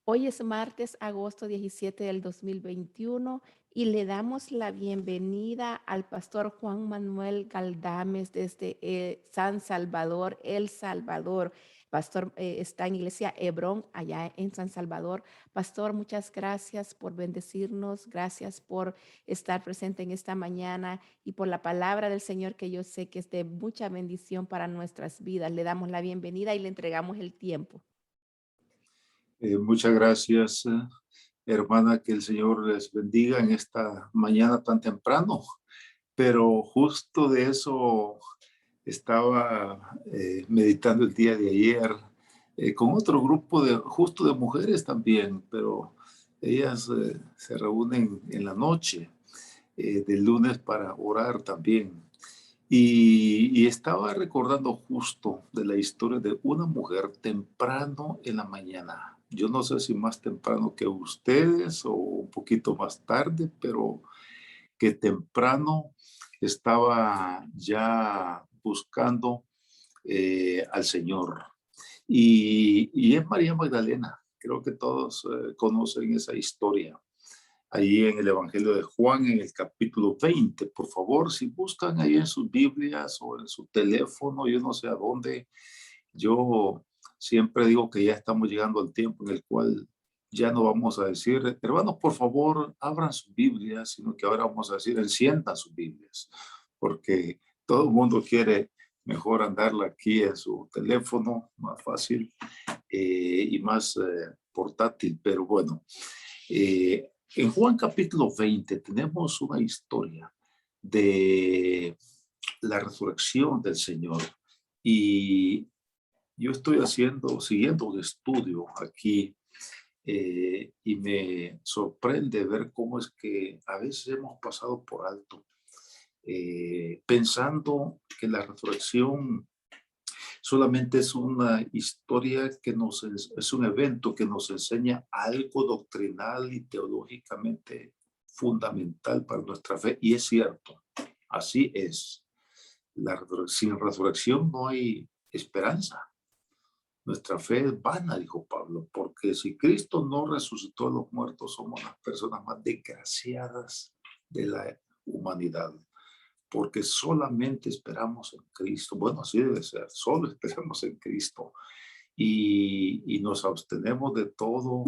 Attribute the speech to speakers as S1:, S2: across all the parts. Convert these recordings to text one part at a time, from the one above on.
S1: Hoy es martes, agosto 17 del 2021 y le damos la bienvenida al pastor Juan Manuel Galdames desde San Salvador, El Salvador. Pastor está en Iglesia Hebrón, allá en San Salvador. Pastor, muchas gracias por bendecirnos, gracias por estar presente en esta mañana y por la palabra del Señor que yo sé que es de mucha bendición para nuestras vidas. Le damos la bienvenida y le entregamos el tiempo.
S2: Muchas gracias, hermana, que el Señor les bendiga en esta mañana tan temprano. Pero justo de eso estaba meditando el día de ayer con otro grupo justo de mujeres también, pero ellas se reúnen en la noche del lunes para orar también. Y estaba recordando justo de la historia de una mujer temprano en la mañana. Yo no sé si más temprano que ustedes o un poquito más tarde, pero que temprano estaba ya buscando al Señor. Y es María Magdalena. Creo que todos conocen esa historia ahí en el Evangelio de Juan, en el capítulo 20. Por favor, si buscan ahí en sus Biblias o en su teléfono, yo no sé a dónde, yo siempre digo que ya estamos llegando al tiempo en el cual ya no vamos a decir, hermanos, por favor, abran sus Biblias, sino que ahora vamos a decir, enciendan sus Biblias, porque todo el mundo quiere mejor andarla aquí en su teléfono, más fácil y más portátil, pero bueno. En Juan capítulo 20 tenemos una historia de la resurrección del Señor y yo estoy siguiendo un estudio aquí y me sorprende ver cómo es que a veces hemos pasado por alto pensando que la resurrección solamente es una historia es un evento que nos enseña algo doctrinal y teológicamente fundamental para nuestra fe. Y es cierto, así es. Sin resurrección no hay esperanza. Nuestra fe es vana, dijo Pablo, porque si Cristo no resucitó a los muertos, somos las personas más desgraciadas de la humanidad, porque solamente esperamos en Cristo. Bueno, así debe ser, solo esperamos en Cristo y nos abstenemos de todo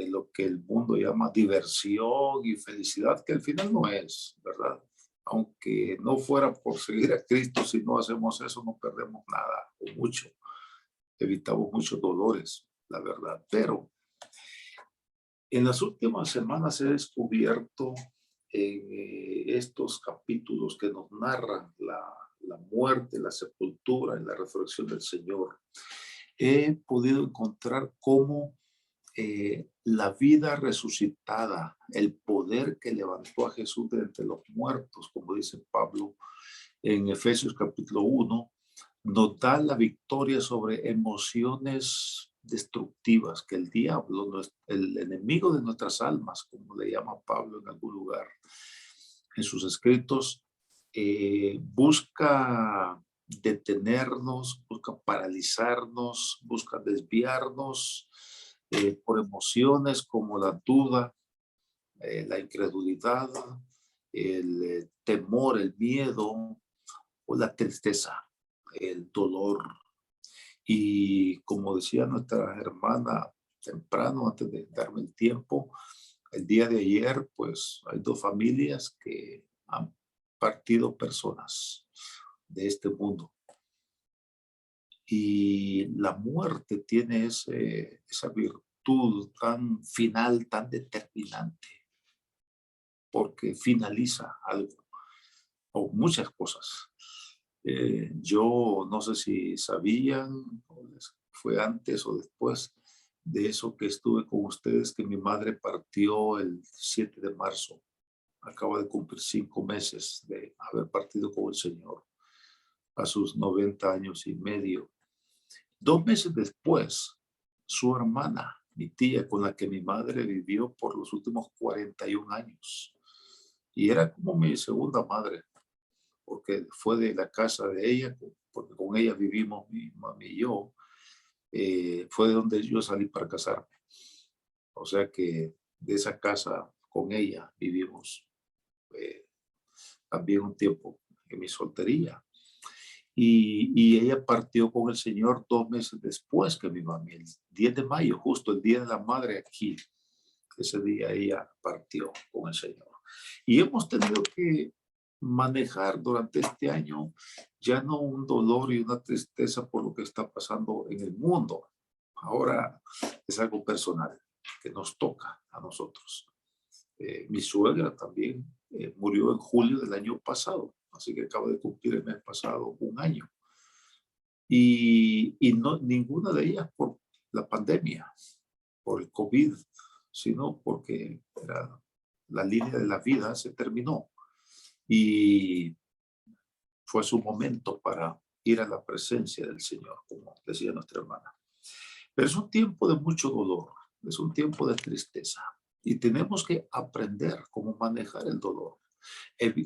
S2: lo que el mundo llama diversión y felicidad, que al final no es, ¿verdad? Aunque no fuera por seguir a Cristo, si no hacemos eso no perdemos nada o mucho, evitamos muchos dolores, la verdad. Pero en las últimas semanas he descubierto en estos capítulos que nos narran la muerte, la sepultura y la resurrección del Señor, he podido encontrar cómo la vida resucitada, el poder que levantó a Jesús de entre los muertos, como dice Pablo en Efesios capítulo 1, nos da la victoria sobre emociones destructivas que el diablo, el enemigo de nuestras almas, como le llama Pablo en algún lugar en sus escritos, busca detenernos, busca paralizarnos, busca desviarnos por emociones como la duda, la incredulidad, el temor, el miedo o la tristeza, el dolor. Y como decía nuestra hermana temprano, antes de darme el tiempo, el día de ayer, pues hay dos familias que han partido personas de este mundo. Y la muerte tiene esa virtud tan final, tan determinante, porque finaliza algo o muchas cosas. Yo no sé si sabían, o fue antes o después de eso que estuve con ustedes, que mi madre partió el 7 de marzo. Acaba de cumplir 5 meses de haber partido con el Señor a sus 90 años y medio. 2 meses después, su hermana, mi tía, con la que mi madre vivió por los últimos 41 años, y era como mi segunda madre, porque fue de la casa de ella, porque con ella vivimos mi mami y yo, fue de donde yo salí para casarme. sea que de esa casa con ella vivimos eh, también un tiempo en mi soltería. Y ella partió con el Señor 2 meses después que mi mami, el 10 de mayo, justo el Día de la Madre aquí. Ese día ella partió con el Señor. Y hemos tenido que manejar durante este año ya no un dolor y una tristeza por lo que está pasando en el mundo. Ahora es algo personal que nos toca a nosotros. Mi suegra también murió en julio del año pasado, así que acaba de cumplir el mes pasado un año. Y no, ninguna de ellas por la pandemia, por el COVID, sino porque la línea de la vida se terminó y fue su momento para ir a la presencia del Señor, como decía nuestra hermana. Pero es un tiempo de mucho dolor, es un tiempo de tristeza y tenemos que aprender cómo manejar el dolor,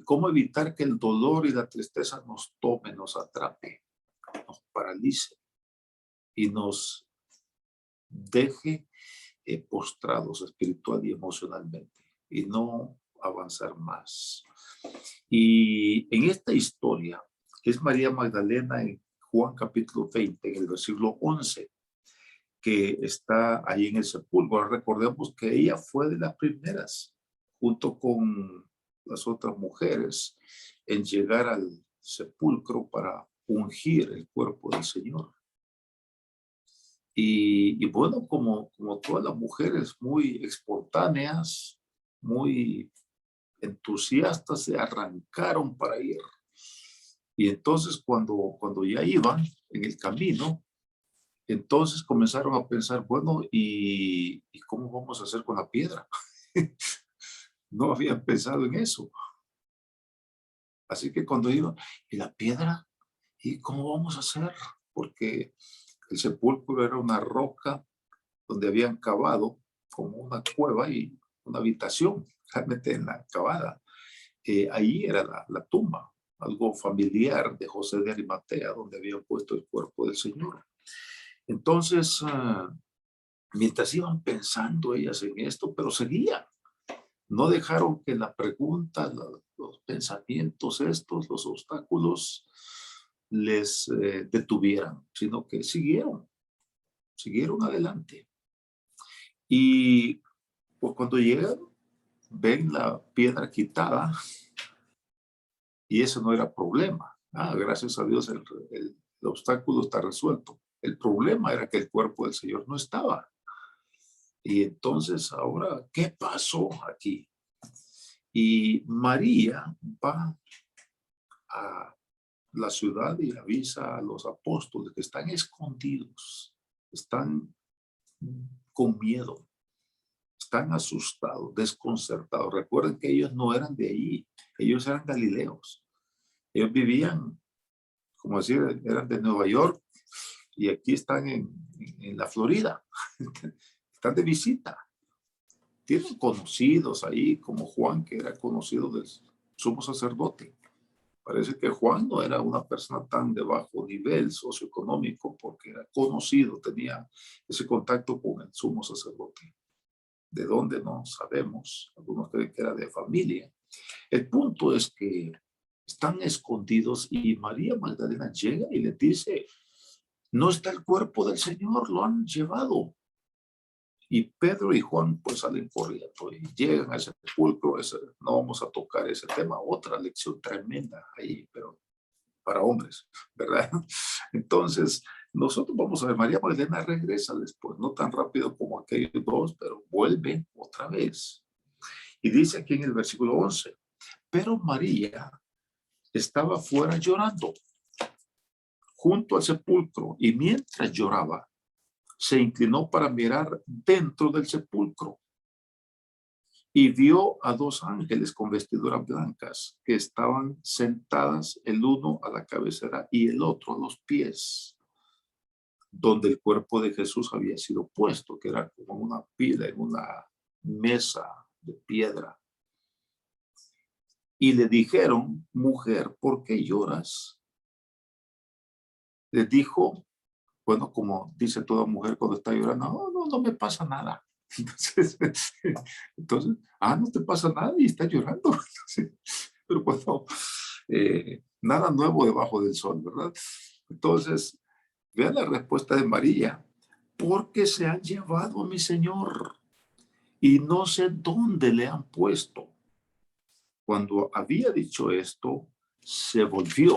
S2: cómo evitar que el dolor y la tristeza nos tome, nos atrape, nos paralice y nos deje postrados espiritual y emocionalmente y no avanzar más. Y en esta historia es María Magdalena en Juan capítulo 20, en el versículo 11, que está ahí en el sepulcro. Recordemos que ella fue de las primeras, junto con las otras mujeres, en llegar al sepulcro para ungir el cuerpo del Señor. Y bueno, como todas las mujeres muy espontáneas, muy entusiastas, se arrancaron para ir. Y entonces cuando ya iban en el camino, entonces comenzaron a pensar, bueno, ¿y cómo vamos a hacer con la piedra? No habían pensado en eso. Así que cuando iban, ¿y la piedra? ¿Y cómo vamos a hacer? Porque el sepulcro era una roca donde habían cavado como una cueva y una habitación, realmente en la cavada. Ahí era la tumba, algo familiar de José de Arimatea, donde habían puesto el cuerpo del Señor. Entonces, mientras iban pensando ellas en esto, pero seguían, no dejaron que la pregunta, los pensamientos estos, los obstáculos, les detuvieran, sino que siguieron adelante. Y pues cuando llegan, ven la piedra quitada y eso no era problema. Gracias a Dios el obstáculo está resuelto. El problema era que el cuerpo del Señor no estaba. Y entonces ahora, ¿qué pasó aquí? Y María va a la ciudad y avisa a los apóstoles que están escondidos, están con miedo, están asustados, desconcertados. Recuerden que ellos no eran de allí, ellos eran galileos. Ellos vivían, como decir, eran de Nueva York y aquí están en la Florida. Están de visita. Tienen conocidos ahí, como Juan, que era conocido del sumo sacerdote. Parece que Juan no era una persona tan de bajo nivel socioeconómico porque era conocido, tenía ese contacto con el sumo sacerdote. ¿De dónde? No sabemos. Algunos creen que era de familia. El punto es que están escondidos y María Magdalena llega y le dice, no está el cuerpo del Señor, lo han llevado. Y Pedro y Juan pues salen corriendo y llegan al sepulcro. No vamos a tocar ese tema, otra lección tremenda ahí, pero para hombres, ¿verdad? Entonces, nosotros vamos a ver, María Magdalena regresa después, no tan rápido como aquellos dos, pero vuelve otra vez. Y dice aquí en el versículo 11, pero María estaba fuera llorando junto al sepulcro y mientras lloraba, se inclinó para mirar dentro del sepulcro y vio a dos ángeles con vestiduras blancas que estaban sentadas, el uno a la cabecera y el otro a los pies, donde el cuerpo de Jesús había sido puesto, que era como una pila en una mesa de piedra. Y le dijeron, mujer, ¿por qué lloras? Le dijo, bueno, como dice toda mujer cuando está llorando, no me pasa nada. Entonces, entonces, no te pasa nada y estás llorando. Entonces, pero bueno, nada nuevo debajo del sol, ¿verdad? Entonces, vean la respuesta de María. Porque se han llevado a mi Señor y no sé dónde le han puesto. Cuando había dicho esto, se volvió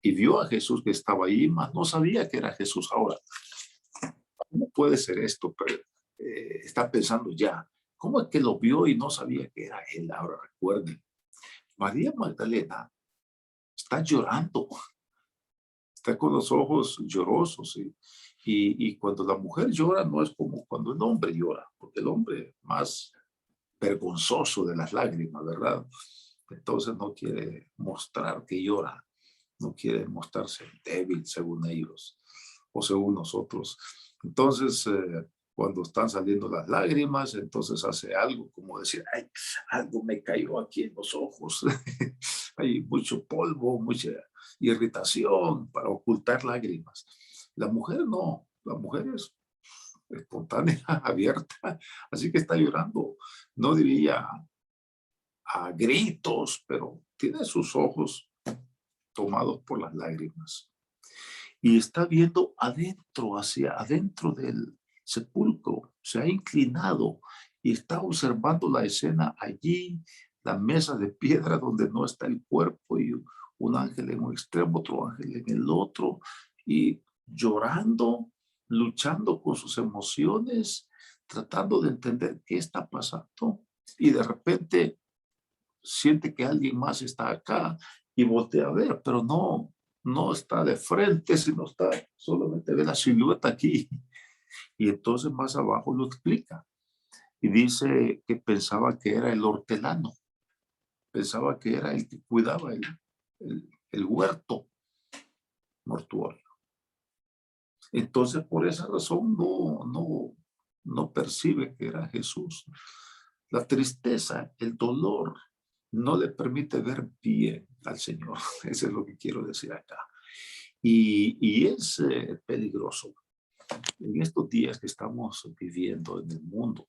S2: y vio a Jesús que estaba ahí, mas no sabía que era Jesús ahora. ¿Cómo puede ser esto? Pero, está pensando ya, ¿cómo es que lo vio y no sabía que era él? Ahora recuerden, María Magdalena está llorando, está con los ojos llorosos. Y cuando la mujer llora no es como cuando el hombre llora, porque el hombre más vergonzoso de las lágrimas, ¿verdad? Entonces no quiere mostrar que llora, no quiere mostrarse débil según ellos o según nosotros. Entonces, cuando están saliendo las lágrimas, entonces hace algo como decir, ay, algo me cayó aquí en los ojos, hay mucho polvo, mucha irritación para ocultar lágrimas. La mujer no, la mujer es espontánea, abierta, así que está llorando. No diría a gritos, pero tiene sus ojos tomados por las lágrimas. Y está viendo adentro, hacia adentro del sepulcro. Se ha inclinado y está observando la escena allí, la mesa de piedra donde no está el cuerpo y un ángel en un extremo, otro ángel en el otro, y llorando, luchando con sus emociones, tratando de entender qué está pasando. Y de repente siente que alguien más está acá y voltea a ver, pero no está de frente, sino está, solamente ve la silueta aquí. Y entonces más abajo lo explica. Y dice que pensaba que era el hortelano, pensaba que era el que cuidaba el huerto mortuorio. Entonces por esa razón no percibe que era Jesús. La tristeza, el dolor, no le permite ver bien al Señor. Eso es lo que quiero decir acá. Y es peligroso. En estos días que estamos viviendo en el mundo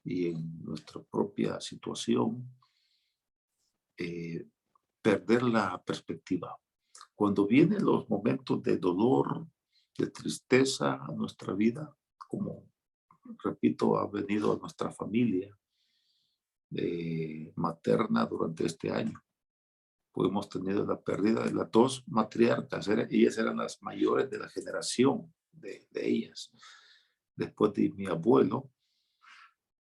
S2: y en nuestra propia situación, eh, perder la perspectiva. Cuando vienen los momentos de dolor, de tristeza a nuestra vida, como repito, ha venido a nuestra familia materna durante este año. Pues hemos tenido la pérdida de las dos matriarcas, ellas eran las mayores de la generación de ellas. Después de mi abuelo,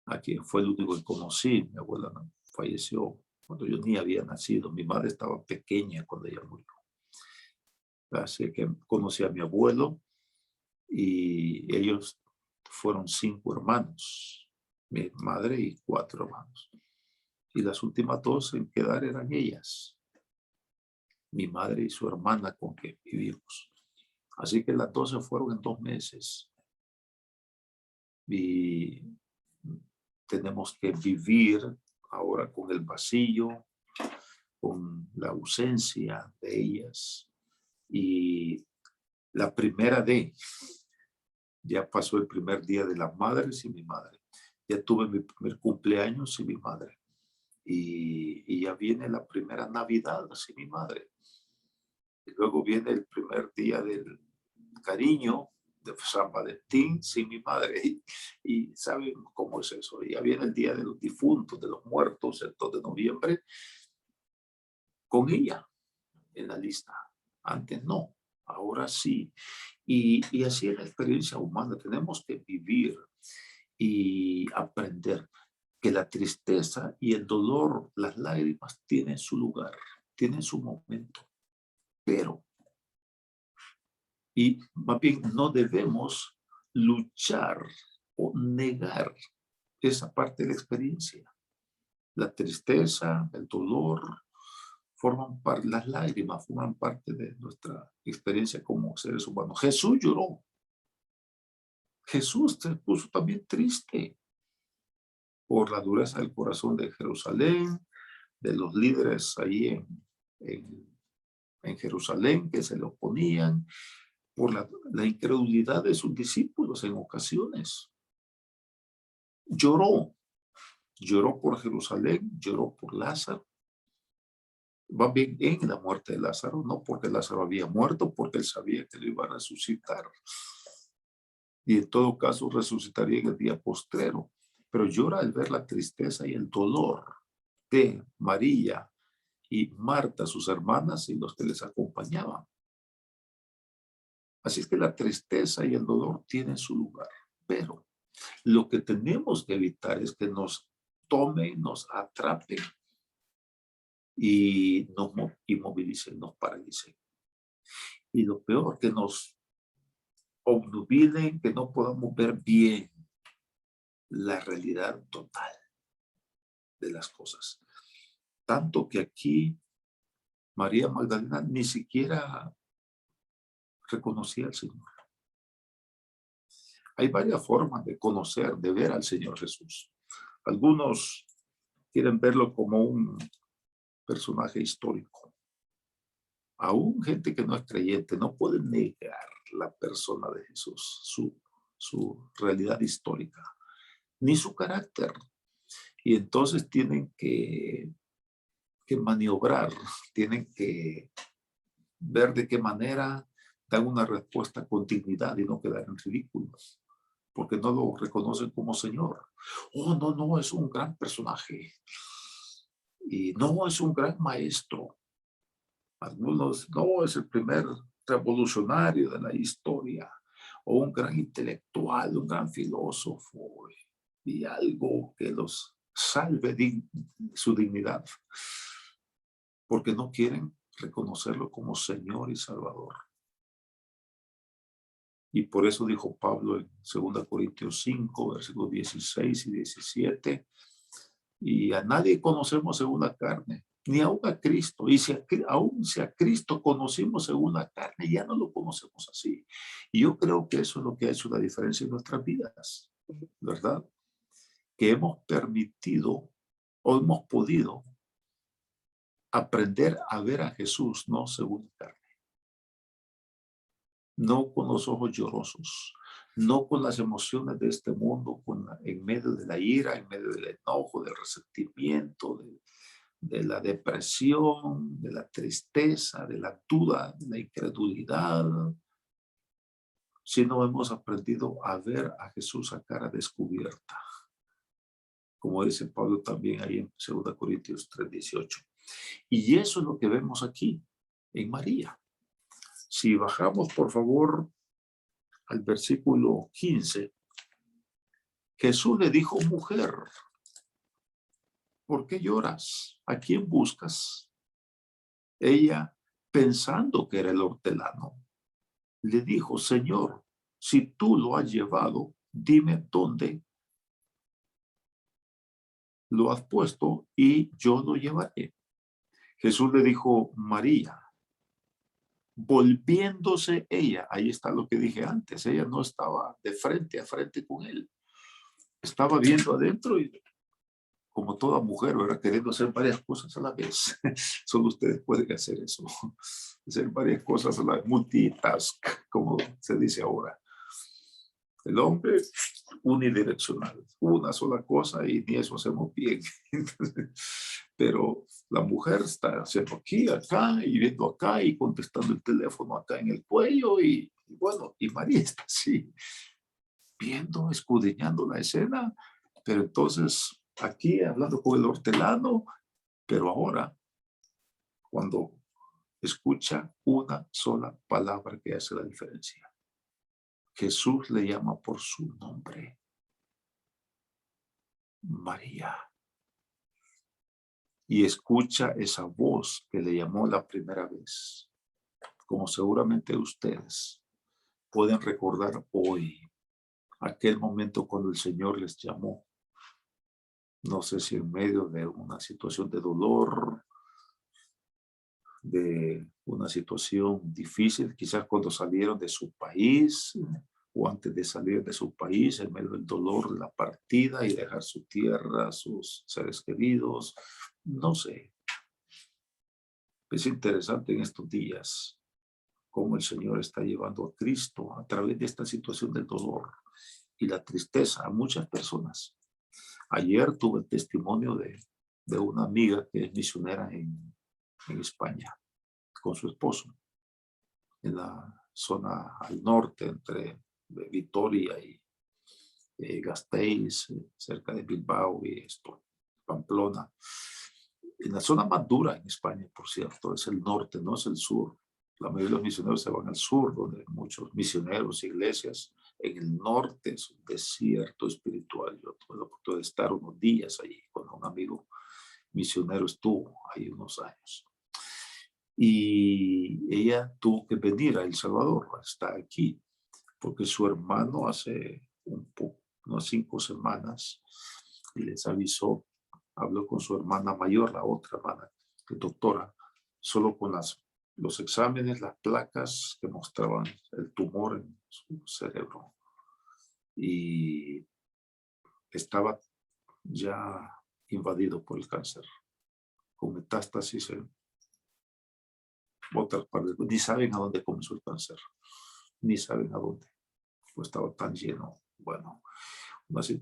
S2: a quien fue el único que conocí, mi abuela falleció cuando yo ni había nacido, mi madre estaba pequeña cuando ella murió. Así que conocí a mi abuelo y ellos fueron 5 hermanos, mi madre y 4 hermanos. Y las últimas 2 en quedar eran ellas, mi madre y su hermana con que vivimos. Así que las 2 se fueron en 2 meses. Y tenemos que vivir ahora con el vacío, con la ausencia de ellas. Y la primera ya pasó el primer día de las madres sin mi madre. Ya tuve mi primer cumpleaños sin mi madre. Y ya viene la primera Navidad sin mi madre. Y luego viene el primer día del cariño de San Valentín sin mi madre. Y saben cómo es eso. Ya viene el día de los difuntos, de los muertos, el 2 de noviembre, con ella en la lista. Antes no, ahora sí. Y así es la experiencia humana. Tenemos que vivir y aprender que la tristeza y el dolor, las lágrimas tienen su lugar, tienen su momento, pero, y más bien no debemos luchar o negar esa parte de la experiencia. La tristeza, el dolor, forman parte, las lágrimas forman parte de nuestra experiencia como seres humanos. Jesús lloró. Jesús se puso también triste por la dureza del corazón de Jerusalén, de los líderes ahí en Jerusalén que se le oponían, por la incredulidad de sus discípulos en ocasiones. Lloró, lloró por Jerusalén, lloró por Lázaro. Va bien en la muerte de Lázaro, no porque Lázaro había muerto, porque él sabía que lo iba a resucitar. Y en todo caso resucitaría en el día postrero. Pero llora al ver la tristeza y el dolor de María y Marta, sus hermanas, y los que les acompañaban. Así es que la tristeza y el dolor tienen su lugar. Pero lo que tenemos que evitar es que nos tomen, nos atrapen y nos inmovilicen, nos paralicen. Y lo peor, que nos obnubilen, que no podamos ver bien la realidad total de las cosas. Tanto que aquí María Magdalena ni siquiera reconocía al Señor. Hay varias formas de conocer, de ver al Señor Jesús. Algunos quieren verlo como un personaje histórico. Aún gente que no es creyente no puede negar la persona de Jesús, su realidad histórica, ni su carácter. Y entonces tienen que maniobrar, tienen que ver de qué manera dan una respuesta con dignidad y no quedar en ridículo, porque no lo reconocen como Señor. Oh, no, no, es un gran personaje. Y no, es un gran maestro. Algunos, no, es el primer revolucionario de la historia, o un gran intelectual, un gran filósofo, y algo que los salve su dignidad, porque no quieren reconocerlo como Señor y Salvador. Y por eso dijo Pablo en 2 Corintios 5, versículos 16 y 17, y a nadie conocemos según la carne, ni aún a Cristo. Y aún si a Cristo conocimos según la carne, ya no lo conocemos así. Y yo creo que eso es lo que ha hecho la diferencia en nuestras vidas, ¿verdad? Que hemos permitido o hemos podido aprender a ver a Jesús no según la carne, no con los ojos llorosos, no con las emociones de este mundo, en medio de la ira, en medio del enojo, del resentimiento, de la depresión, de la tristeza, de la duda, de la incredulidad, sino hemos aprendido a ver a Jesús a cara descubierta, como dice Pablo también ahí en 2 Corintios 3:18. Y eso es lo que vemos aquí en María. Si bajamos, por favor, al versículo 15, Jesús le dijo: mujer, ¿por qué lloras? ¿A quién buscas? Ella, pensando que era el hortelano, le dijo: Señor, si tú lo has llevado, dime dónde lo has puesto y yo lo llevaré. Jesús le dijo: María. Volviéndose ella, ahí está lo que dije antes, ella no estaba de frente a frente con él, estaba viendo adentro y como toda mujer, ¿verdad? Queriendo hacer varias cosas a la vez. Solo ustedes pueden hacer eso, hacer varias cosas a la vez, multitask, como se dice ahora. El hombre unidireccional, una sola cosa y ni eso hacemos bien. Pero la mujer está haciendo aquí, acá y viendo acá y contestando el teléfono acá en el cuello y bueno, y María está así, viendo, escudriñando la escena, pero entonces aquí hablando con el hortelano, pero ahora cuando escucha una sola palabra que hace la diferencia. Jesús le llama por su nombre, María. Y escucha esa voz que le llamó la primera vez, como seguramente ustedes pueden recordar hoy, aquel momento cuando el Señor les llamó. No sé si en medio de una situación de dolor, de una situación difícil, quizás cuando salieron de su país o antes de salir de su país, en medio del dolor de la partida y dejar su tierra, sus seres queridos, no sé. Es interesante en estos días cómo el Señor está llevando a Cristo a través de esta situación del dolor y la tristeza a muchas personas. Ayer tuve el testimonio de una amiga que es misionera en España con su esposo, en la zona al norte entre Vitoria y Gasteiz, cerca de Bilbao y esto, Pamplona. En la zona más dura en España, por cierto, es el norte, no es el sur. La mayoría de los misioneros se van al sur, donde hay muchos misioneros, iglesias. En el norte es un desierto espiritual. Yo tuve la oportunidad de estar unos días allí con un amigo misionero, estuvo ahí unos años. Y ella tuvo que venir a El Salvador, está aquí, porque su hermano hace unas 5 semanas les avisó, habló con su hermana mayor, la otra hermana, que es doctora, solo con los exámenes, las placas que mostraban el tumor en su cerebro. Y estaba ya invadido por el cáncer, con metástasis en otras partes. Ni saben a dónde comenzó el cáncer, ni saben a dónde. Pues estaba tan lleno. Bueno,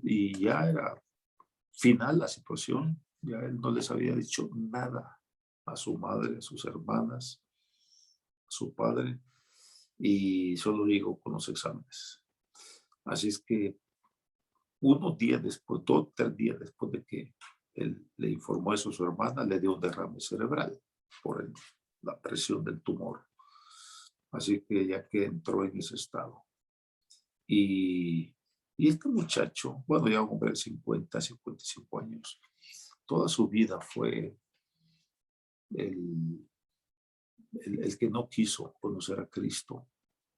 S2: y ya era final la situación. Ya él no les había dicho nada a su madre, a sus hermanas, a su padre, y solo llegó con los exámenes. Así es que unos días después, 2 o 3 días después de que él le informó eso a su hermana, le dio un derrame cerebral por la presión del tumor. Así que ya que entró en ese estado. Y, y este muchacho, bueno, ya un hombre de 55 años, toda su vida fue el, el que no quiso conocer a Cristo.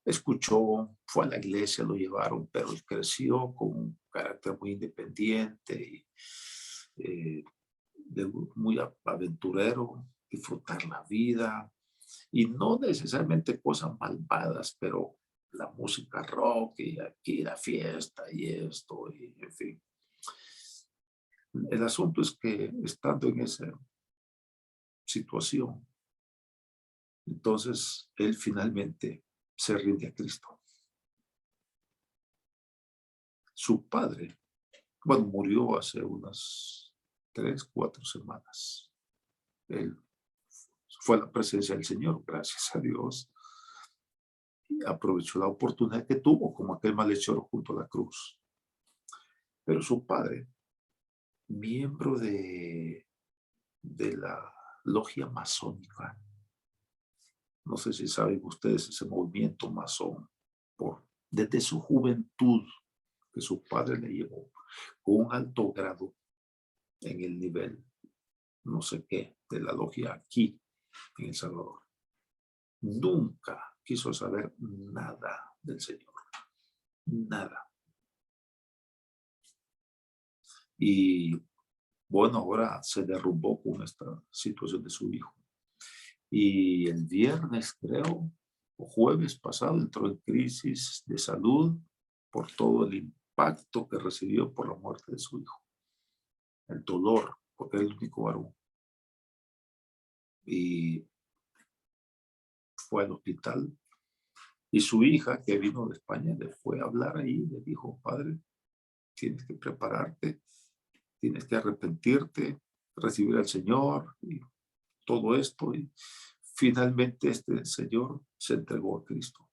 S2: Escuchó, fue a la iglesia, lo llevaron, pero él creció con un carácter muy independiente y muy aventurero, disfrutar la vida y no necesariamente cosas malvadas, pero la música rock y aquí la fiesta y esto, y en fin. El asunto es que estando en esa situación, entonces él finalmente se rinde a Cristo. Su padre, bueno, murió hace unas 3 o 4 semanas. Él fue a la presencia del Señor, gracias a Dios, y aprovechó la oportunidad que tuvo, como aquel malhechor junto a la cruz. Pero su padre, miembro de la logia masónica, no sé si saben ustedes ese movimiento masón, desde su juventud, que su padre le llevó con un alto grado en el nivel, no sé qué, de la logia aquí en El Salvador. Nunca quiso saber nada del Señor, nada. Y bueno, ahora se derrumbó con esta situación de su hijo. Y el viernes, creo, o jueves pasado, entró en crisis de salud por todo el impacto que recibió por la muerte de su hijo. El dolor, porque es el único varón. Y fue al hospital. Y su hija, que vino de España, le fue a hablar ahí, le dijo: padre, tienes que prepararte, tienes que arrepentirte, recibir al Señor y todo esto. Y finalmente este señor se entregó a Cristo.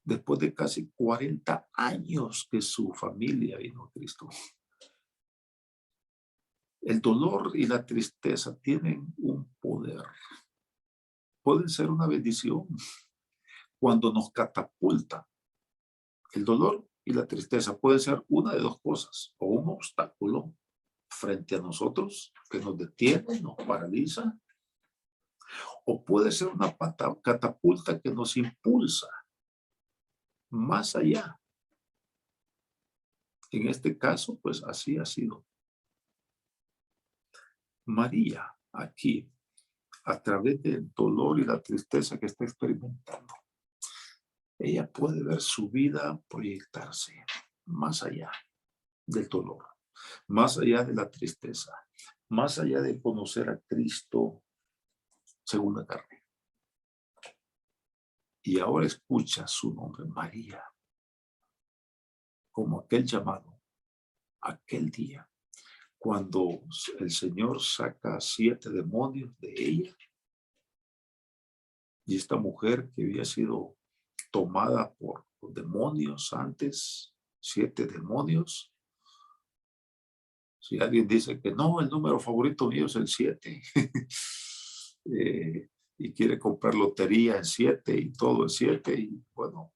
S2: Después de casi 40 años que su familia vino a Cristo. El dolor y la tristeza tienen un poder. Pueden ser una bendición cuando nos catapulta. El dolor y la tristeza puede ser una de dos cosas: o un obstáculo frente a nosotros que nos detiene, nos paraliza, o puede ser una catapulta que nos impulsa más allá. En este caso, pues así ha sido. María, aquí, a través del dolor y la tristeza que está experimentando, ella puede ver su vida proyectarse más allá del dolor, más allá de la tristeza, más allá de conocer a Cristo según la carne. Y ahora escucha su nombre, María, como aquel llamado, aquel día, cuando el Señor saca 7 demonios de ella, y esta mujer que había sido tomada por los demonios antes, 7 demonios. Si alguien dice que no, el número favorito mío es el 7, y quiere comprar lotería en 7 y todo en 7, y bueno,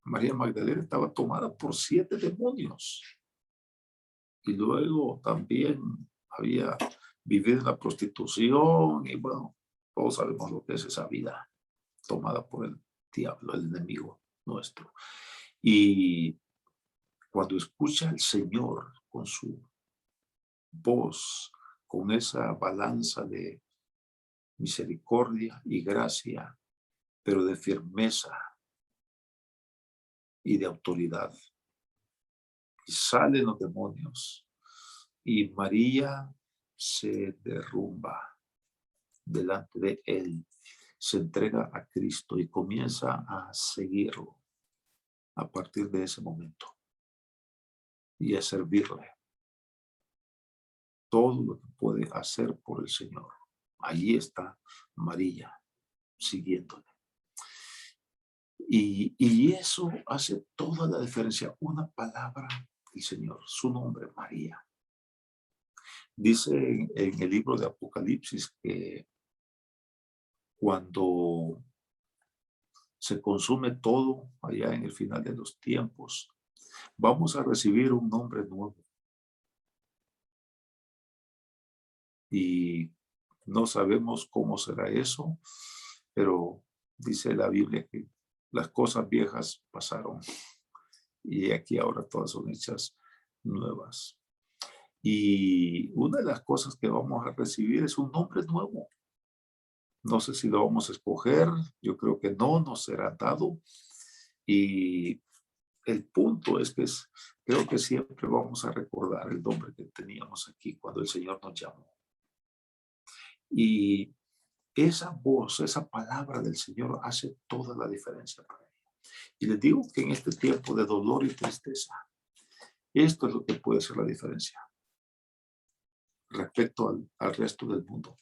S2: María Magdalena estaba tomada por 7 demonios. Y luego también había vivido en la prostitución, y bueno, todos sabemos lo que es esa vida tomada por el diablo, el enemigo nuestro. Y cuando escucha al Señor con su voz, con esa balanza de misericordia y gracia, pero de firmeza y de autoridad, y salen los demonios, y María se derrumba delante de él, se entrega a Cristo y comienza a seguirlo a partir de ese momento y a servirle todo lo que puede hacer por el Señor. Allí está María siguiéndole. Y eso hace toda la diferencia. Una palabra del Señor, su nombre, María. Dice en el libro de Apocalipsis que cuando se consume todo allá en el final de los tiempos, vamos a recibir un nombre nuevo. Y no sabemos cómo será eso, pero dice la Biblia que las cosas viejas pasaron y aquí ahora todas son hechas nuevas. Y una de las cosas que vamos a recibir es un nombre nuevo. No sé si lo vamos a escoger, yo creo que no nos será dado. Y el punto es que creo que siempre vamos a recordar el nombre que teníamos aquí cuando el Señor nos llamó. Y esa voz, esa palabra del Señor hace toda la diferencia para mí. Y les digo que en este tiempo de dolor y tristeza, esto es lo que puede hacer la diferencia respecto al resto del mundo.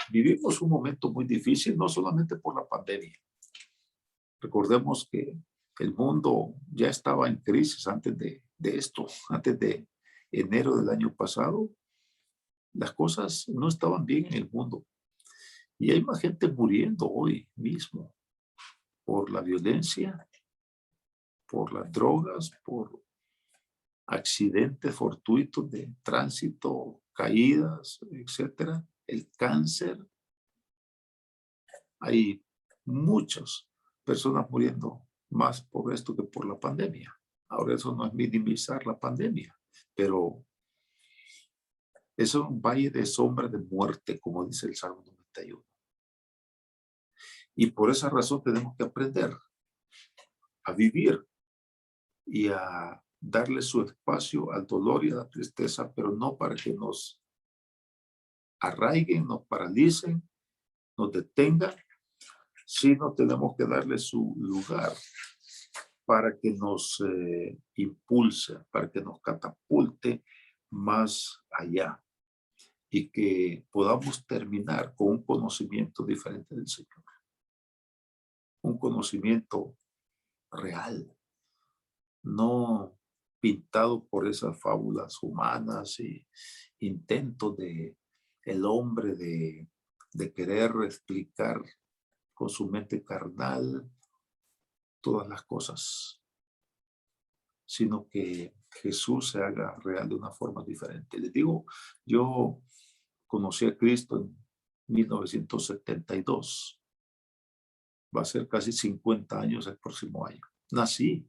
S2: Vivimos un momento muy difícil, no solamente por la pandemia. Recordemos que el mundo ya estaba en crisis antes de esto, antes de enero del año pasado. Las cosas no estaban bien en el mundo. Y hay más gente muriendo hoy mismo por la violencia, por las drogas, por accidentes fortuitos de tránsito, caídas, etcétera, el cáncer. Hay muchas personas muriendo más por esto que por la pandemia. Ahora eso no es minimizar la pandemia, pero es un valle de sombra de muerte, como dice el Salmo 91. Y por esa razón tenemos que aprender a vivir y a darle su espacio al dolor y a la tristeza, pero no para que nos arraiguen, nos paralicen, nos detengan, sino tenemos que darle su lugar para que nos impulse, para que nos catapulte más allá y que podamos terminar con un conocimiento diferente del Señor, un conocimiento real, no pintado por esas fábulas humanas y intentos de el hombre de querer explicar con su mente carnal todas las cosas, sino que Jesús se haga real de una forma diferente. Les digo, yo conocí a Cristo en 1972. Va a ser casi 50 años el próximo año. Nací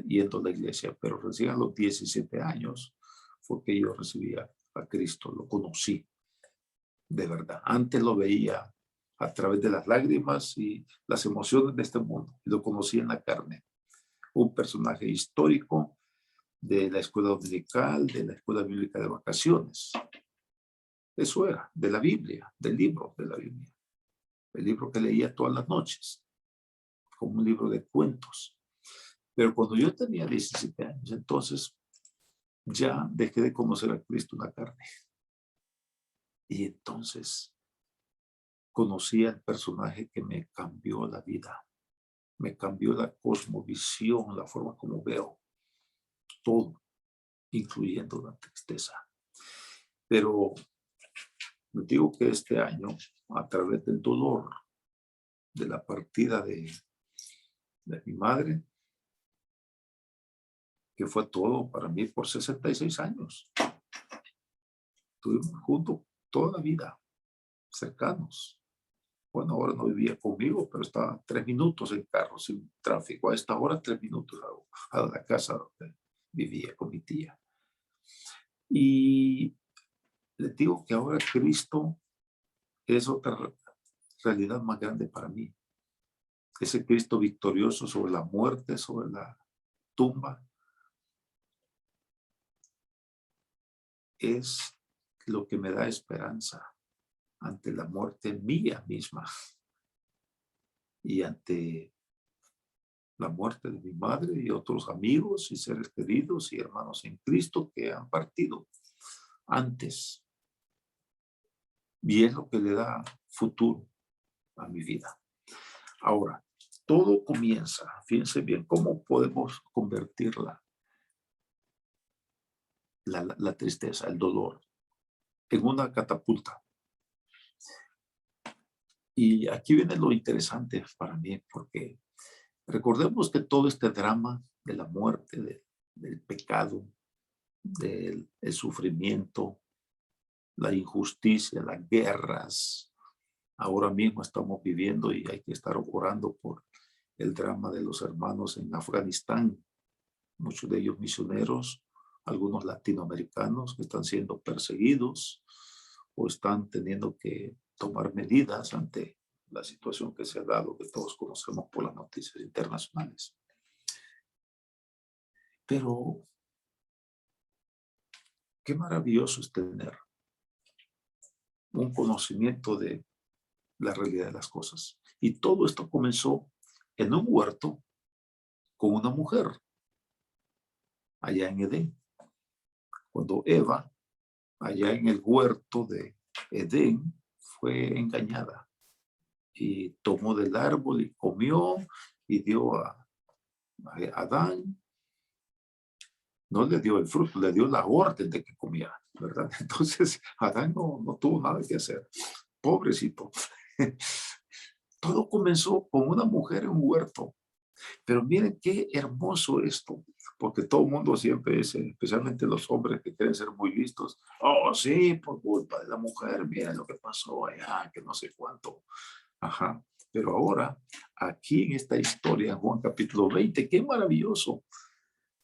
S2: yendo a la iglesia, pero recién a los 17 años fue que yo recibí a Cristo, lo conocí de verdad. Antes lo veía a través de las lágrimas y las emociones de este mundo, y lo conocí en la carne. Un personaje histórico de la escuela dominical, de la escuela bíblica de vacaciones. Eso era, de la Biblia, del libro de la Biblia. El libro que leía todas las noches, como un libro de cuentos. Pero cuando yo tenía 17 años, entonces ya dejé de conocer a Cristo en la carne. Y entonces conocí al personaje que me cambió la vida, me cambió la cosmovisión, la forma como veo todo, incluyendo la tristeza. Pero les digo que este año, a través del dolor de la partida de mi madre, que fue todo para mí por 66 años, estuvimos juntos toda la vida, cercanos. Bueno, ahora no vivía conmigo, pero estaba 3 minutos en carro, sin tráfico. A esta hora, 3 minutos a la casa donde vivía con mi tía. Y les digo que ahora Cristo es otra realidad más grande para mí. Ese Cristo victorioso sobre la muerte, sobre la tumba, es lo que me da esperanza ante la muerte mía misma y ante la muerte de mi madre y otros amigos y seres queridos y hermanos en Cristo que han partido antes. Y es lo que le da futuro a mi vida. Ahora, todo comienza, fíjense bien, ¿cómo podemos convertirla, la tristeza, el dolor, en una catapulta? Y aquí viene lo interesante para mí, porque recordemos que todo este drama de la muerte, del pecado, del el sufrimiento, la injusticia, las guerras, ahora mismo estamos viviendo y hay que estar orando por el drama de los hermanos en Afganistán, muchos de ellos misioneros, algunos latinoamericanos que están siendo perseguidos o están teniendo que tomar medidas ante la situación que se ha dado, que todos conocemos por las noticias internacionales. Pero qué maravilloso es tener un conocimiento de la realidad de las cosas. Y todo esto comenzó en un huerto con una mujer allá en Edén. Cuando Eva, allá en el huerto de Edén, fue engañada y tomó del árbol y comió y dio a Adán, no le dio el fruto, le dio la orden de que comía, ¿verdad? Entonces Adán no tuvo nada que hacer, pobrecito. Todo comenzó con una mujer en un huerto. Pero miren qué hermoso esto, porque todo el mundo siempre dice, especialmente los hombres que quieren ser muy listos, oh sí, por culpa de la mujer, miren lo que pasó allá, que no sé cuánto. Ajá. Pero ahora, aquí en esta historia, en Juan capítulo 20, qué maravilloso,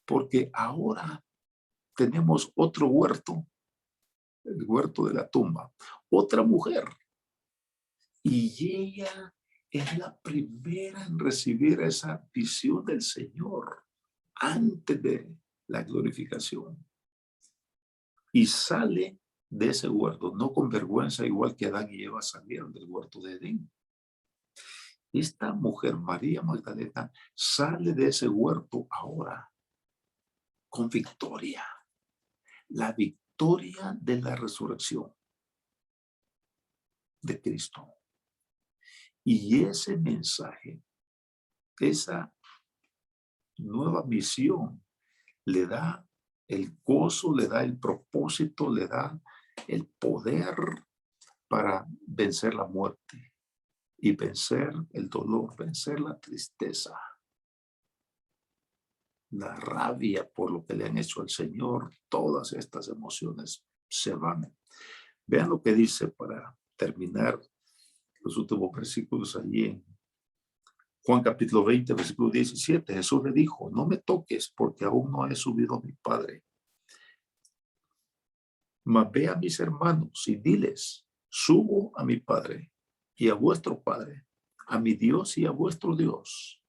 S2: porque ahora tenemos otro huerto, el huerto de la tumba, otra mujer, y ella es la primera en recibir esa visión del Señor antes de la glorificación. Y sale de ese huerto, no con vergüenza, igual que Adán y Eva salieron del huerto de Edén. Esta mujer, María Magdalena, sale de ese huerto ahora con victoria. La victoria de la resurrección de Cristo. Y ese mensaje, esa nueva misión, le da el gozo, le da el propósito, le da el poder para vencer la muerte y vencer el dolor, vencer la tristeza, la rabia por lo que le han hecho al Señor. Todas estas emociones se van. Vean lo que dice para terminar los últimos versículos allí en Juan capítulo 20, versículo 17. Jesús le dijo, no me toques porque aún no he subido a mi Padre. Mas ve a mis hermanos y diles, subo a mi Padre y a vuestro Padre, a mi Dios y a vuestro Dios.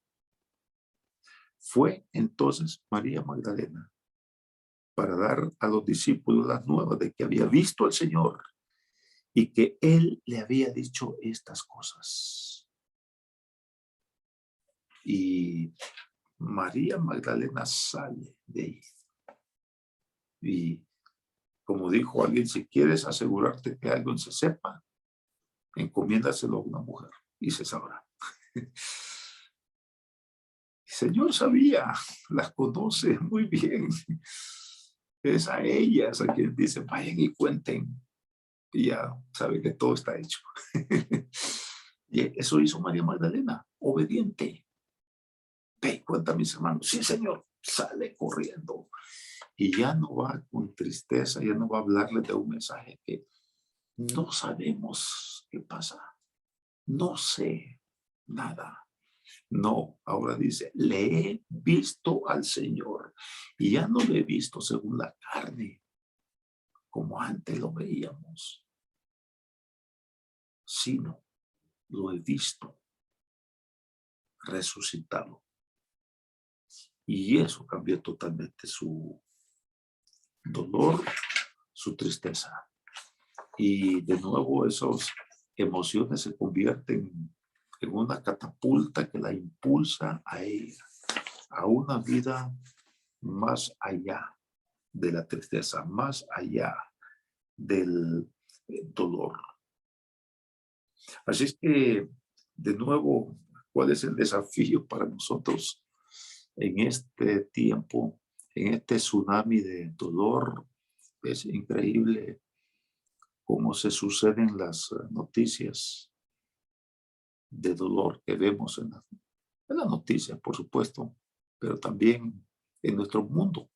S2: Fue entonces María Magdalena para dar a los discípulos las nuevas de que había visto al Señor y que Él le había dicho estas cosas. Y María Magdalena sale de ahí. Y como dijo alguien, si quieres asegurarte que algo se sepa, encomiéndaselo a una mujer y se sabrá. El Señor sabía, las conoce muy bien. Es a ellas a quien dice, vayan y cuenten. Y ya sabe que todo está hecho. Y eso hizo María Magdalena, obediente. Ve y cuenta a mis hermanos. Sí, Señor, sale corriendo. Y ya no va con tristeza, ya no va a hablarles de un mensaje que no sabemos qué pasa. No sé nada. No, ahora dice, le he visto al Señor y ya no le he visto según la carne, como antes lo veíamos, sino lo he visto resucitado. Y eso cambió totalmente su dolor, su tristeza. Y de nuevo esas emociones se convierten en una catapulta que la impulsa a ella, a una vida más allá de la tristeza, más allá del dolor. Así es que, de nuevo, ¿cuál es el desafío para nosotros en este tiempo, en este tsunami de dolor? Es increíble cómo se suceden las noticias de dolor que vemos en las noticias, por supuesto, pero también en nuestro mundo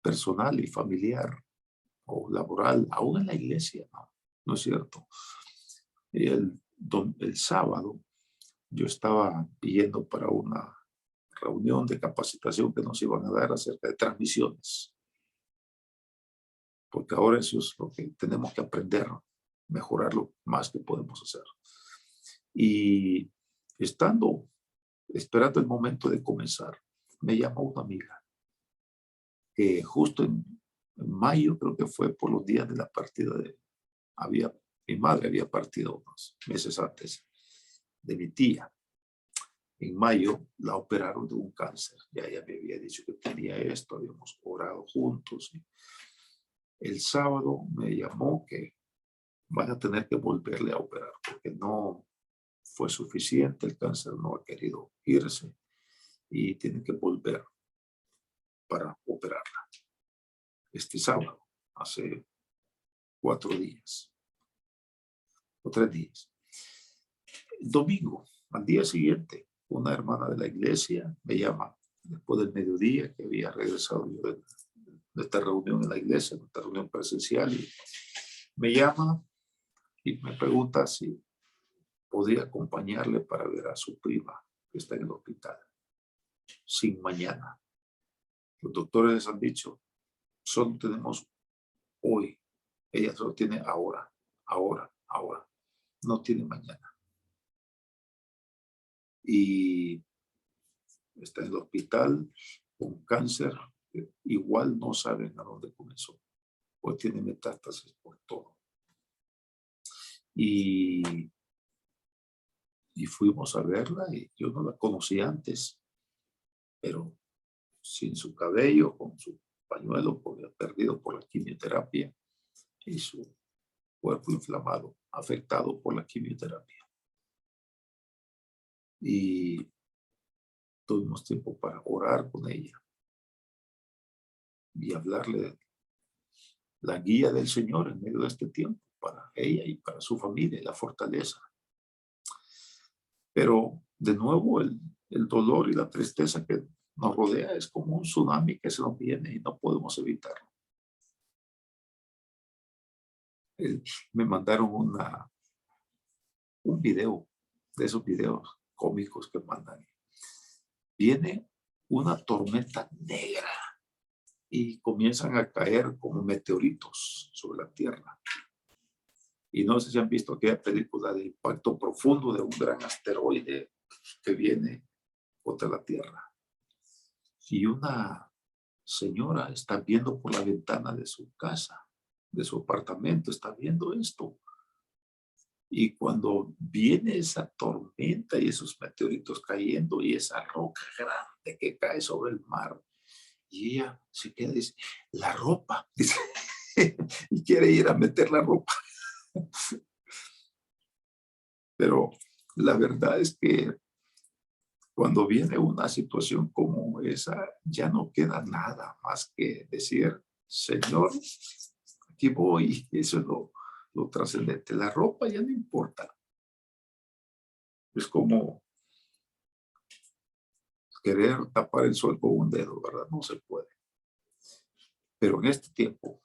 S2: personal y familiar o laboral, aún en la iglesia, ¿no? ¿No es cierto? El sábado yo estaba pidiendo para una reunión de capacitación que nos iban a dar acerca de transmisiones, porque ahora eso es lo que tenemos que aprender, mejorar lo más que podemos hacer. Y estando, esperando el momento de comenzar, me llamó una amiga que justo en mayo, creo que fue por los días de la partida mi madre había partido unos meses antes de mi tía. En mayo la operaron de un cáncer. Ya ella me había dicho que tenía esto, habíamos orado juntos. Y el sábado me llamó que van a tener que volverle a operar porque no fue suficiente, el cáncer no ha querido irse y tienen que volver para operarla. Este sábado, hace 4 días o 3 días. El domingo, al día siguiente, una hermana de la iglesia me llama después del mediodía que había regresado yo de esta reunión en la iglesia, de esta reunión presencial, y me llama y me pregunta si podría acompañarle para ver a su prima que está en el hospital sin mañana. Los doctores les han dicho, solo tenemos hoy. Ella solo tiene ahora, ahora, ahora. No tiene mañana. Y está en el hospital con cáncer. Igual no saben a dónde comenzó. Pues tiene metástasis por todo. Y fuimos a verla y yo no la conocí antes, pero sin su cabello, con su pañuelo, porque perdido por la quimioterapia y su cuerpo inflamado, afectado por la quimioterapia. Y tuvimos tiempo para orar con ella y hablarle de la guía del Señor en medio de este tiempo para ella y para su familia y la fortaleza. Pero de nuevo el dolor y la tristeza que nos rodea es como un tsunami que se nos viene y no podemos evitarlo. Me mandaron un video, de esos videos cómicos que mandan. Viene una tormenta negra y comienzan a caer como meteoritos sobre la Tierra. Y no sé si han visto aquella película de impacto profundo de un gran asteroide que viene contra la Tierra. Y una señora está viendo por la ventana de su casa, de su apartamento, está viendo esto. Y cuando viene esa tormenta y esos meteoritos cayendo y esa roca grande que cae sobre el mar, Y ella se queda y dice, la ropa, dice, y quiere ir a meter la ropa. Pero la verdad es que cuando viene una situación como esa, ya no queda nada más que decir, Señor, aquí voy. Eso es lo trascendente. La ropa ya no importa. Es como querer tapar el sol con un dedo, ¿verdad? No se puede. Pero en este tiempo,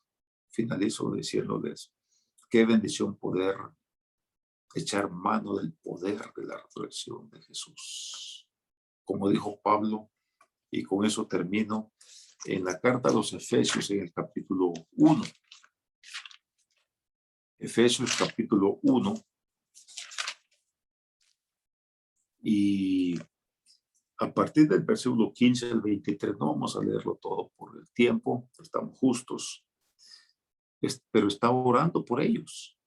S2: finalizo diciéndoles, qué bendición poder echar mano del poder de la resurrección de Jesús. Como dijo Pablo, y con eso termino, en la carta a los Efesios, en el capítulo 1. Efesios capítulo 1. Y a partir del versículo 15 al 23, no vamos a leerlo todo por el tiempo, estamos justos, pero está orando por ellos.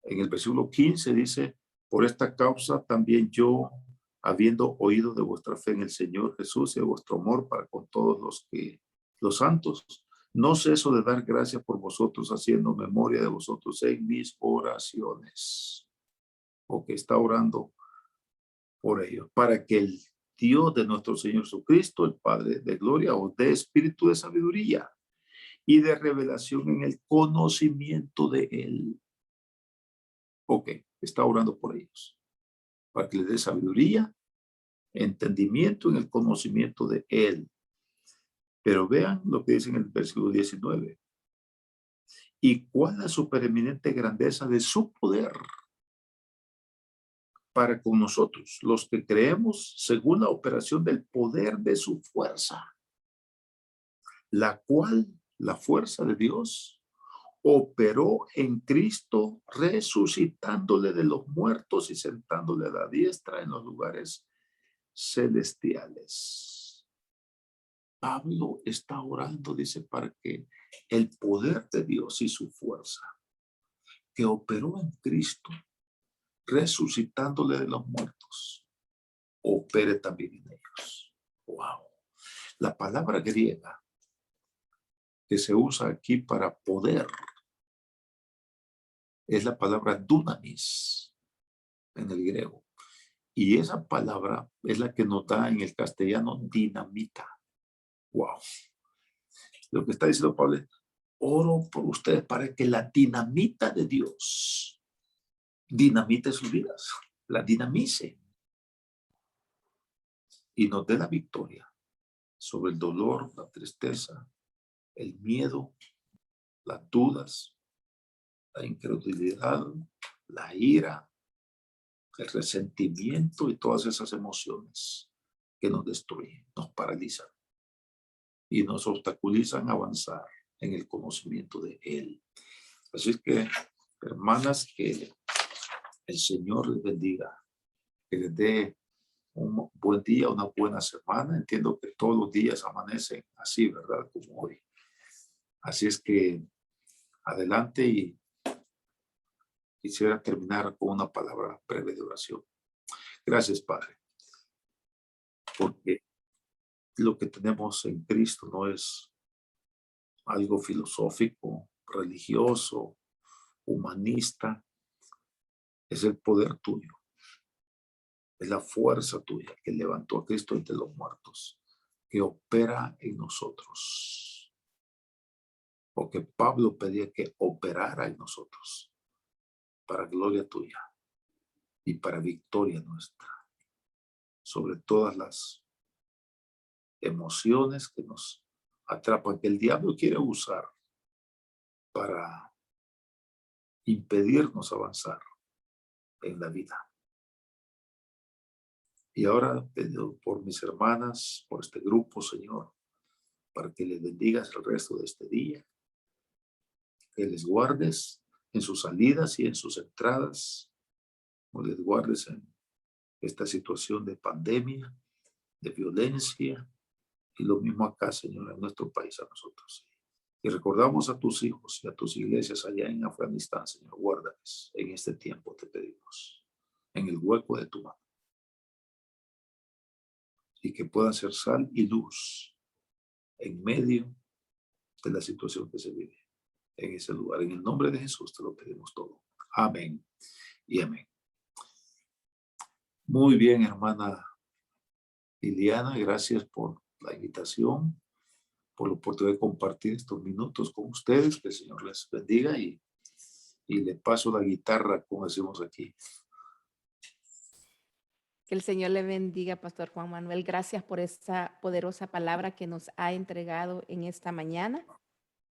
S2: En el versículo 15 dice, por esta causa también yo, habiendo oído de vuestra fe en el Señor Jesús y de vuestro amor para con todos los santos, no ceso de dar gracias por vosotros, haciendo memoria de vosotros en mis oraciones. Porque está orando por ellos, para que el Dios de nuestro Señor Jesucristo, el Padre de gloria, os dé espíritu de sabiduría y de revelación en el conocimiento de Él. Ok, está orando por ellos, para que les dé sabiduría, entendimiento en el conocimiento de Él. Pero vean lo que dice en el versículo 19. Y cuál la supereminente grandeza de su poder para con nosotros, los que creemos según la operación del poder de su fuerza, la cual, la fuerza de Dios, operó en Cristo, resucitándole de los muertos y sentándole a la diestra en los lugares celestiales. Pablo está orando, dice, para que el poder de Dios y su fuerza, que operó en Cristo, resucitándole de los muertos, opere también en ellos. Wow. La palabra griega que se usa aquí para poder es la palabra dunamis en el griego. Y esa palabra es la que nos da en el castellano dinamita. Wow. Lo que está diciendo Pablo es, oro por ustedes para que la dinamita de Dios dinamite sus vidas, la dinamice y nos dé la victoria sobre el dolor, la tristeza, el miedo, las dudas, la incredulidad, la ira, el resentimiento y todas esas emociones que nos destruyen, nos paralizan y nos obstaculizan a avanzar en el conocimiento de Él. Así es que, hermanas, que el Señor les bendiga, que les dé un buen día, una buena semana. Entiendo que todos los días amanecen así, ¿verdad? Como hoy. Así es que adelante y quisiera terminar con una palabra breve de oración. Gracias, Padre, porque lo que tenemos en Cristo no es algo filosófico, religioso, humanista, es el poder tuyo, es la fuerza tuya que levantó a Cristo entre los muertos, que opera en nosotros. Porque Pablo pedía que operara en nosotros para gloria tuya y para victoria nuestra sobre todas las emociones que nos atrapan, que el diablo quiere usar para impedirnos avanzar en la vida. Y ahora pido por mis hermanas, por este grupo, Señor, para que les bendigas el resto de este día, que les guardes en sus salidas y en sus entradas, o les guardes en esta situación de pandemia, de violencia, y lo mismo acá, Señor, en nuestro país, a nosotros. Y recordamos a tus hijos y a tus iglesias allá en Afganistán, Señor, guárdales en este tiempo, te pedimos, en el hueco de tu mano, y que puedan ser sal y luz en medio de la situación que se vive en ese lugar. En el nombre de Jesús te lo pedimos todo. Amén y amén. Muy bien, hermana Liliana, gracias por la invitación, por la oportunidad de compartir estos minutos con ustedes. Que el Señor les bendiga y le paso la guitarra, como decimos aquí.
S1: Que el Señor le bendiga, Pastor Juan Manuel. Gracias por esa poderosa palabra que nos ha entregado en esta mañana.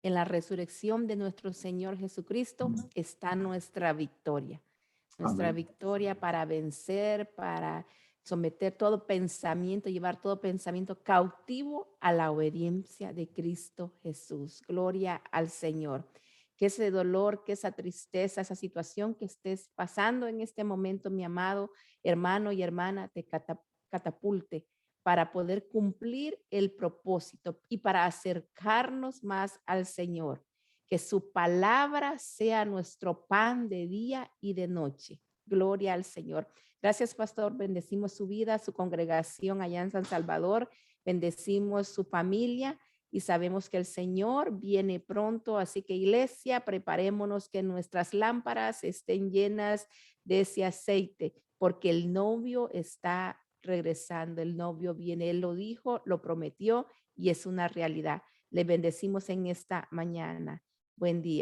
S1: En la resurrección de nuestro Señor Jesucristo está nuestra victoria. Nuestra
S2: Amén.
S1: victoria para vencer, para someter todo pensamiento, llevar todo pensamiento cautivo a la obediencia de Cristo Jesús. Gloria al Señor. Que ese dolor, que esa tristeza, esa situación que estés pasando en este momento, mi amado hermano y hermana, te catapulte para poder cumplir el propósito y para acercarnos más al Señor. Que su palabra sea nuestro pan de día y de noche. Gloria al Señor. Gracias, pastor. Bendecimos su vida, su congregación allá en San Salvador. Bendecimos su familia y sabemos que el Señor viene pronto. Así que, iglesia, preparémonos que nuestras lámparas estén llenas de ese aceite, porque el novio está regresando. El novio viene. Él lo dijo, lo prometió y es una realidad. Le bendecimos en esta mañana. Buen día.